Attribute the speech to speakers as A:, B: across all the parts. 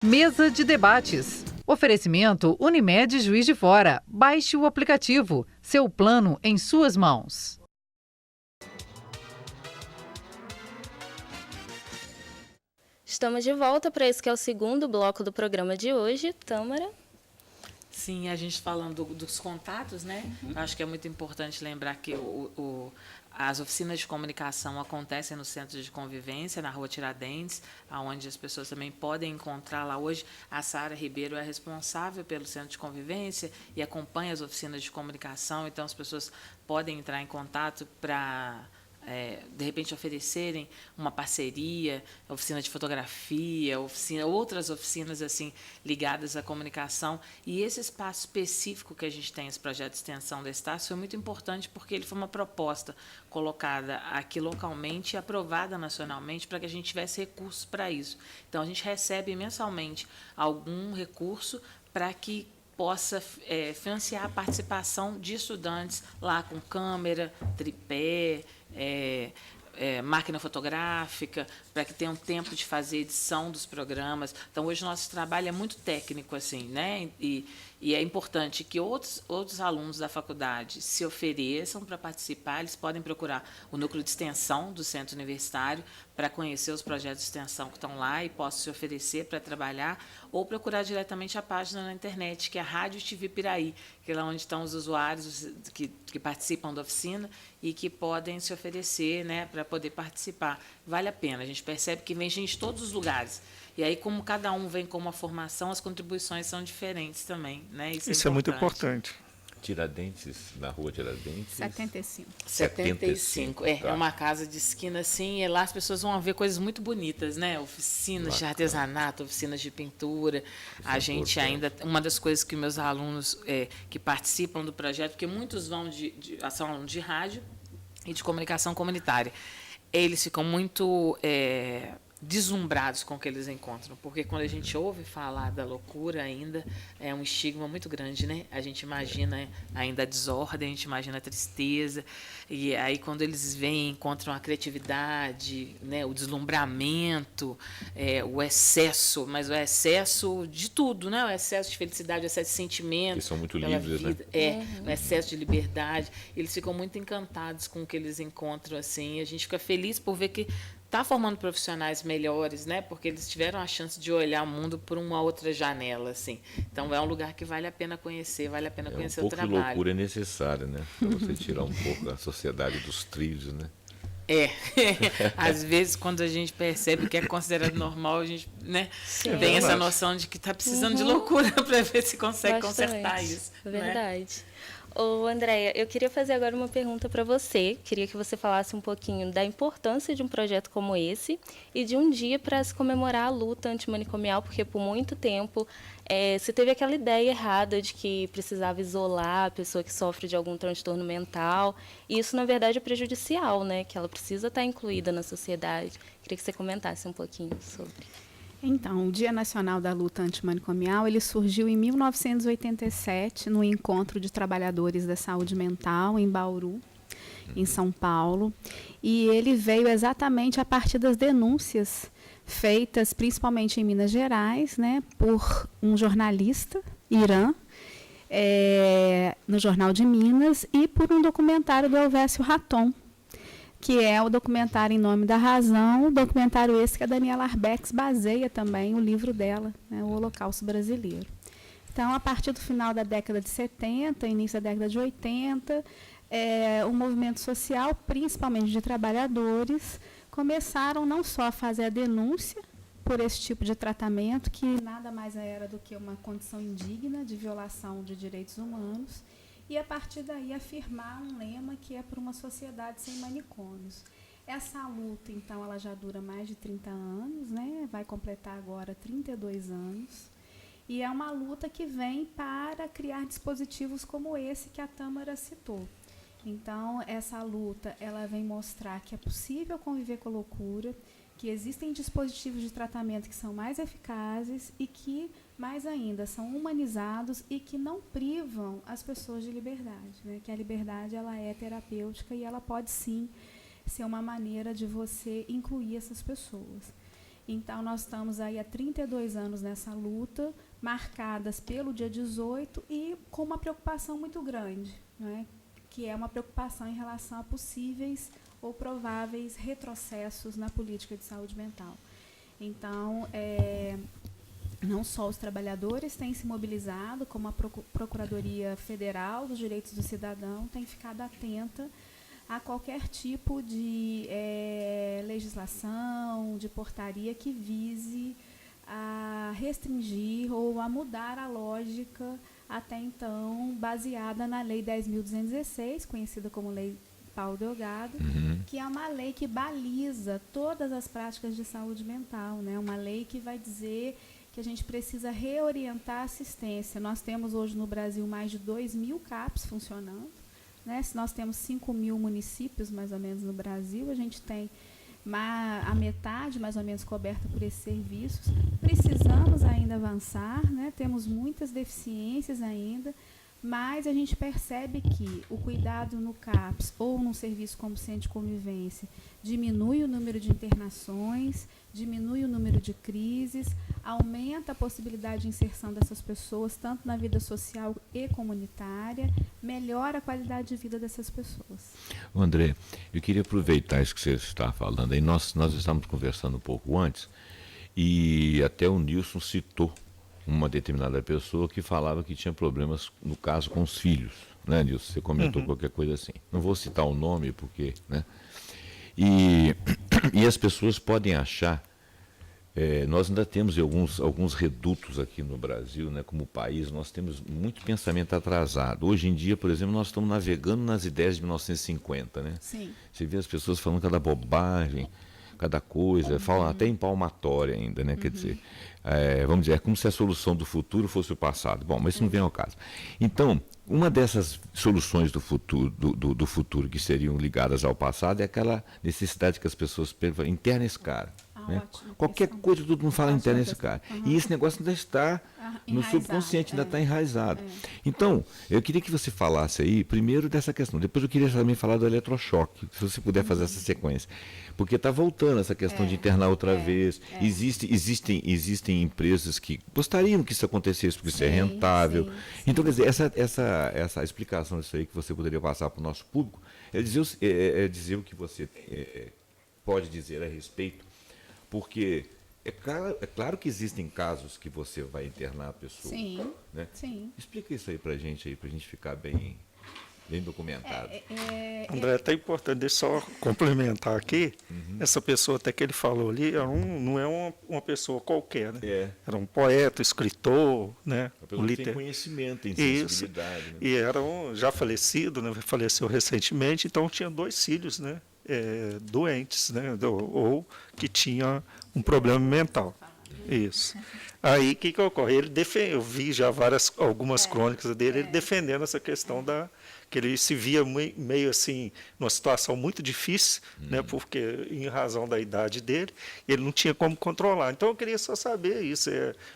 A: Mesa de debates. Oferecimento Unimed Juiz de Fora. Baixe o aplicativo. Seu plano em suas mãos.
B: Estamos de volta para esse que é o segundo bloco do programa de hoje. Tâmara?
C: Sim, a gente falando dos contatos, né? Acho que é muito importante lembrar que as oficinas de comunicação acontecem no Centro de Convivência, na Rua Tiradentes, onde as pessoas também podem encontrar lá hoje. A Sara Ribeiro é responsável pelo Centro de Convivência e acompanha as oficinas de comunicação, então as pessoas podem entrar em contato para... de repente oferecerem uma parceria, oficina de fotografia, outras oficinas assim ligadas à comunicação. E esse espaço específico que a gente tem, esse projeto de extensão da Estácio, foi muito importante porque ele foi uma proposta colocada aqui localmente e aprovada nacionalmente para que a gente tivesse recursos para isso. Então, a gente recebe mensalmente algum recurso para que possa financiar a participação de estudantes lá com câmera, tripé, máquina fotográfica, para que tenham tempo de fazer edição dos programas. Então, hoje, o nosso trabalho é muito técnico, assim, né? E é importante que outros alunos da faculdade se ofereçam para participar. Eles podem procurar o núcleo de extensão do Centro Universitário para conhecer os projetos de extensão que estão lá e possam se oferecer para trabalhar, ou procurar diretamente a página na internet, que é a Rádio TV Piraí, que é lá onde estão os usuários que participam da oficina e que podem se oferecer, né, para poder participar. Vale a pena. A gente percebe que vem gente de todos os lugares. E aí, como cada um vem com uma formação, as contribuições são diferentes também, né?
D: Isso é muito importante.
E: Tiradentes, na Rua Tiradentes?
B: 75. É uma casa de esquina, assim, e lá as pessoas vão ver coisas muito bonitas, né? Oficinas de artesanato, oficinas de pintura. A gente ainda... Uma das coisas que meus alunos que participam do projeto, porque muitos são alunos de rádio e de comunicação comunitária, eles ficam muito... deslumbrados com o que eles encontram, porque quando a gente ouve falar da loucura ainda é um estigma muito grande, né? A gente imagina ainda a desordem, a gente imagina a tristeza, e aí quando eles vêm, encontram a criatividade, né? O deslumbramento, o excesso, mas o excesso de tudo, né? O excesso de felicidade, o excesso de sentimento.
E: Eles são muito livres,
B: vida, né? O excesso de liberdade. Eles ficam muito encantados com o que eles encontram, assim, e a gente fica feliz por ver que está formando profissionais melhores, né? Porque eles tiveram a chance de olhar o mundo por uma outra janela, assim. Então, é um lugar que vale a pena conhecer, vale a pena conhecer o trabalho.
E: Um pouco de loucura é necessária, né? Para você tirar um pouco a sociedade dos trilhos, né?
C: Às vezes, quando a gente percebe o que é considerado normal, a gente, né, tem essa noção de que está precisando de loucura para ver se consegue consertar isso.
B: Verdade.
C: Né?
B: Ô, Andréia, eu queria fazer agora uma pergunta para você. Queria que você falasse um pouquinho da importância de um projeto como esse e de um dia para se comemorar a luta antimanicomial, porque por muito tempo se teve aquela ideia errada de que precisava isolar a pessoa que sofre de algum transtorno mental. E isso, na verdade, é prejudicial, né? Que ela precisa estar incluída na sociedade. Queria que você comentasse um pouquinho sobre.
F: Então, o Dia Nacional da Luta Antimanicomial, ele surgiu em 1987, no Encontro de Trabalhadores da Saúde Mental, em Bauru, em São Paulo. E ele veio exatamente a partir das denúncias feitas, principalmente em Minas Gerais, né, por um jornalista, Irã, no Jornal de Minas, e por um documentário do Elvésio Raton, que é o documentário Em Nome da Razão, o documentário esse que a Daniela Arbex baseia também o livro dela, né, O Holocausto Brasileiro. Então, a partir do final da década de 70, início da década de 80, o movimento social, principalmente de trabalhadores, começaram não só a fazer a denúncia por esse tipo de tratamento, que nada mais era do que uma condição indigna de violação de direitos humanos, e, a partir daí, afirmar um lema que é por uma sociedade sem manicômios. Essa luta, então, ela já dura mais de 30 anos, né? Vai completar agora 32 anos, e é uma luta que vem para criar dispositivos como esse que a Tâmara citou. Então, essa luta ela vem mostrar que é possível conviver com a loucura, que existem dispositivos de tratamento que são mais eficazes e que, mais ainda, são humanizados e que não privam as pessoas de liberdade, né? Que a liberdade ela é terapêutica e ela pode, sim, ser uma maneira de você incluir essas pessoas. Então, nós estamos aí há 32 anos nessa luta, marcadas pelo dia 18 e com uma preocupação muito grande, né? Que é uma preocupação em relação a possíveis ou prováveis retrocessos na política de saúde mental. Então, não só os trabalhadores têm se mobilizado, como a Procuradoria Federal dos Direitos do Cidadão tem ficado atenta a qualquer tipo de legislação, de portaria que vise a restringir ou a mudar a lógica até então baseada na Lei 10.216, conhecida como Lei Paulo Delgado, que é uma lei que baliza todas as práticas de saúde mental, né? Uma lei que vai dizer que a gente precisa reorientar a assistência. Nós temos hoje no Brasil mais de 2.000 CAPs funcionando, né? Se nós temos 5.000 municípios, mais ou menos, no Brasil, a gente tem a metade, mais ou menos, coberta por esses serviços. Precisamos ainda avançar, né? Temos muitas deficiências ainda, mas a gente percebe que o cuidado no CAPS ou num serviço como centro de convivência diminui o número de internações, diminui o número de crises, aumenta a possibilidade de inserção dessas pessoas, tanto na vida social e comunitária, melhora a qualidade de vida dessas pessoas.
E: André, eu queria aproveitar isso que você está falando aí. Nós estávamos conversando um pouco antes e até o Nilson citou uma determinada pessoa que falava que tinha problemas, no caso, com os filhos, né, Nilson? Você comentou qualquer coisa assim. Não vou citar o nome, porque, né? E as pessoas podem achar, nós ainda temos alguns redutos aqui no Brasil, né, como país, nós temos muito pensamento atrasado. Hoje em dia, por exemplo, nós estamos navegando nas ideias de 1950, né?
F: Sim.
E: Você vê as pessoas falando cada bobagem, cada coisa, falam até em palmatória ainda, né? Quer dizer, vamos dizer, é como se a solução do futuro fosse o passado. Bom, mas isso não vem ao caso. Então, uma dessas soluções do futuro que seriam ligadas ao passado é aquela necessidade que as pessoas interna esse cara. Né? Qualquer coisa, todo mundo fala interna esse cara. E esse negócio ainda está no subconsciente, ainda está enraizado. Então, eu queria que você falasse aí, primeiro dessa questão, depois eu queria também falar do eletrochoque, se você puder fazer essa sequência. Porque está voltando essa questão de internar outra vez. Existem empresas que gostariam que isso acontecesse, porque isso é rentável. Sim. Então, quer dizer, essa explicação disso aí que você poderia passar para o nosso público é dizer o que você pode dizer a respeito, porque é claro que existem casos que você vai internar a pessoa.
F: Sim,
E: né?
F: sim.
E: Explica isso aí para a gente ficar bem documentado.
D: André, é até importante, deixa eu só complementar aqui. Essa pessoa até que ele falou ali não é uma pessoa qualquer, né? Era um poeta, escritor, né?
E: Uma pessoa que tem conhecimento, tem sensibilidade. Né?
D: E era já falecido, né? Faleceu recentemente, então tinha 2 filhos, né? Doentes, né? Ou que tinha um problema mental. Isso. Aí o que ocorre? Eu vi já algumas crônicas dele, ele defendendo essa questão que ele se via meio assim, numa situação muito difícil, né, porque em razão da idade dele, ele não tinha como controlar. Então eu queria só saber isso.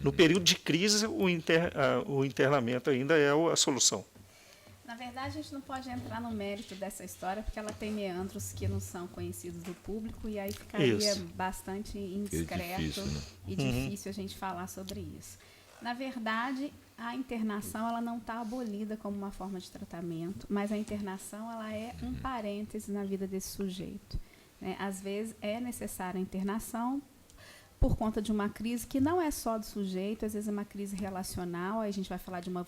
D: No período de crise, o internamento ainda é a solução.
F: Na verdade, a gente não pode entrar no mérito dessa história, porque ela tem meandros que não são conhecidos do público, e aí ficaria bastante indiscreto e difícil a gente falar sobre isso. Na verdade, a internação ela não está abolida como uma forma de tratamento, mas a internação ela é um parêntese na vida desse sujeito. Né? Às vezes é necessária a internação por conta de uma crise que não é só do sujeito, às vezes é uma crise relacional, aí a gente vai falar de uma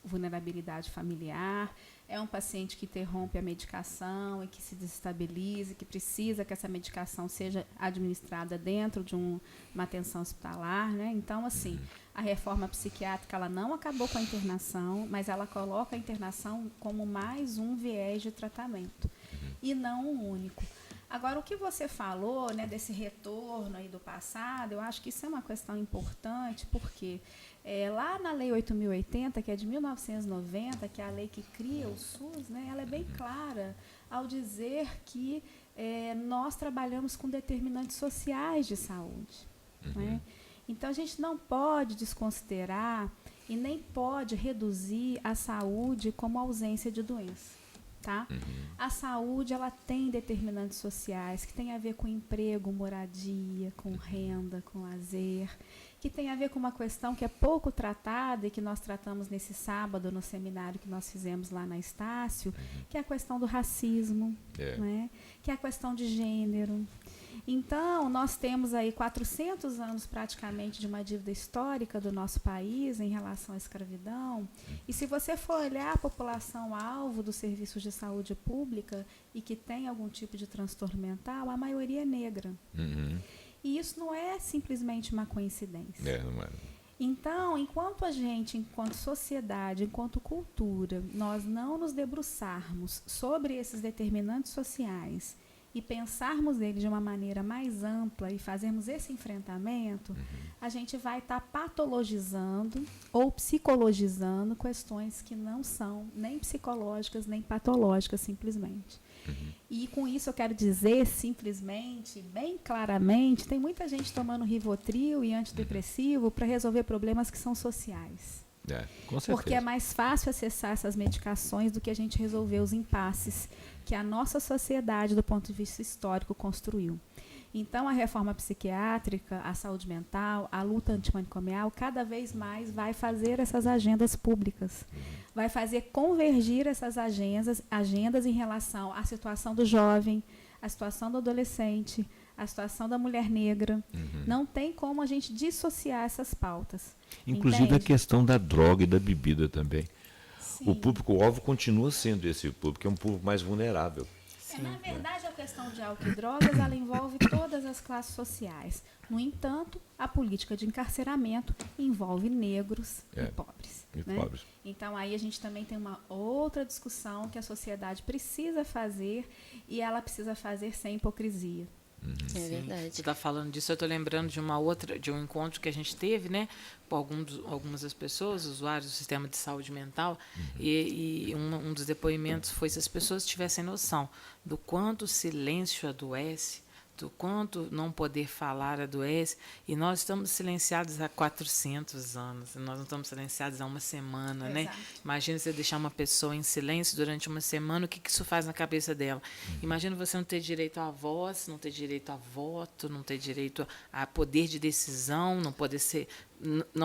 F: vulnerabilidade familiar, é um paciente que interrompe a medicação e que se desestabiliza, que precisa que essa medicação seja administrada dentro de uma atenção hospitalar, né? Então, assim, a reforma psiquiátrica ela não acabou com a internação, mas ela coloca a internação como mais um viés de tratamento, e não um único. Agora, o que você falou, né, desse retorno aí do passado, eu acho que isso é uma questão importante, porque lá na Lei 8.080, que é de 1990, que é a lei que cria o SUS, né, ela é bem clara ao dizer que nós trabalhamos com determinantes sociais de saúde. Né? Então, a gente não pode desconsiderar e nem pode reduzir a saúde como ausência de doença. Tá? A saúde, ela tem determinantes sociais que tem a ver com emprego, moradia, com renda, com lazer, que tem a ver com uma questão que é pouco tratada e que nós tratamos nesse sábado no seminário que nós fizemos lá na Estácio, que é a questão do racismo, né? Que é a questão de gênero. Então, nós temos aí 400 anos praticamente de uma dívida histórica do nosso país em relação à escravidão. E se você for olhar a população alvo dos serviços de saúde pública e que tem algum tipo de transtorno mental, a maioria é negra. E isso não é simplesmente uma coincidência.
E: Não é.
F: Então, enquanto a gente, enquanto sociedade, enquanto cultura, nós não nos debruçarmos sobre esses determinantes sociais e pensarmos nele de uma maneira mais ampla e fazermos esse enfrentamento, a gente vai estar patologizando ou psicologizando questões que não são nem psicológicas nem patológicas simplesmente. E com isso eu quero dizer simplesmente, bem claramente, tem muita gente tomando Rivotril e antidepressivo para resolver problemas que são sociais.
E: Com certeza.
F: Porque é mais fácil acessar essas medicações do que a gente resolver os impasses que a nossa sociedade, do ponto de vista histórico, construiu. Então, a reforma psiquiátrica, a saúde mental, a luta antimanicomial, cada vez mais vai fazer essas agendas públicas. Vai fazer convergir essas agendas em relação à situação do jovem, à situação do adolescente, à situação da mulher negra. Não tem como a gente dissociar essas pautas.
E: Inclusive
F: entende?
E: a questão da droga e da bebida também.
F: Sim.
E: O público-alvo continua sendo esse público, é um público mais vulnerável.
F: Na verdade, a questão de álcool e drogas, ela envolve todas as classes sociais. No entanto, a política de encarceramento envolve negros e pobres.
E: Pobres.
F: Então, aí a gente também tem uma outra discussão que a sociedade precisa fazer e ela precisa fazer sem hipocrisia.
B: É verdade. Você está falando disso, eu estou lembrando de um encontro que a gente teve, né, com algumas das pessoas, usuários do sistema de saúde mental, e um dos depoimentos foi se as pessoas tivessem noção do quanto o silêncio adoece, do quanto não poder falar adoece, e nós estamos silenciados há 400 anos, nós não estamos silenciados há uma semana, né? Imagina você deixar uma pessoa em silêncio durante uma semana, o que isso faz na cabeça dela? Imagina você não ter direito à voz, não ter direito a voto, não ter direito a poder de decisão, não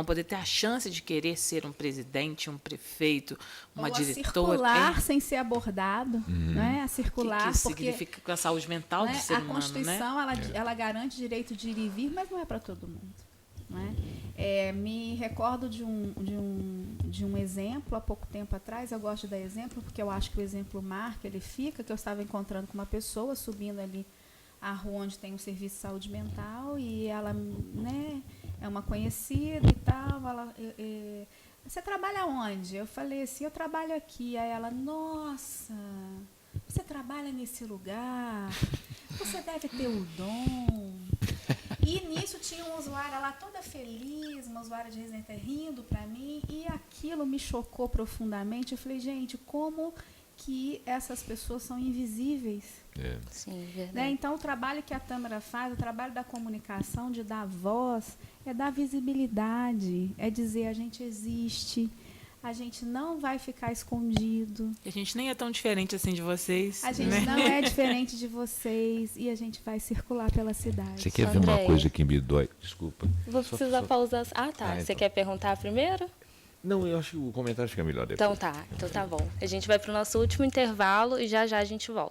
B: poder ter a chance de querer ser um presidente, um prefeito, uma diretora.
F: Circular sem ser abordado, né? A circular,
B: que isso
F: porque
B: significa com a saúde mental do ser humano, né?
F: A Constituição, ela garante direito de ir e vir, mas não é para todo mundo. Né? Me recordo de um exemplo, há pouco tempo atrás, eu gosto de dar exemplo, porque eu acho que o exemplo marca, ele fica, que eu estava encontrando com uma pessoa, subindo ali a rua onde tem um serviço de saúde mental, e ela, né, é uma conhecida e tal, você trabalha onde? Eu falei assim, eu trabalho aqui. Aí ela, nossa, você trabalha nesse lugar, você deve ter o dom. E nisso tinha uma usuária lá toda feliz, uma usuária de residência rindo para mim, e aquilo me chocou profundamente. Eu falei, gente, como que essas pessoas são invisíveis?
C: Sim, verdade.
F: Né? Então, o trabalho que a Tâmara faz, o trabalho da comunicação, de dar voz, é dar visibilidade, é dizer a gente existe, a gente não vai ficar escondido.
B: A gente nem é tão diferente assim de vocês.
F: A gente não é diferente de vocês e a gente vai circular pela cidade.
E: Você quer ver uma coisa que me dói? Desculpa.
C: Vou precisar pausar. Ah, tá. Você quer perguntar primeiro?
E: Não, eu acho que o comentário fica melhor depois.
C: Então tá bom. A gente vai para o nosso último intervalo e já a gente volta.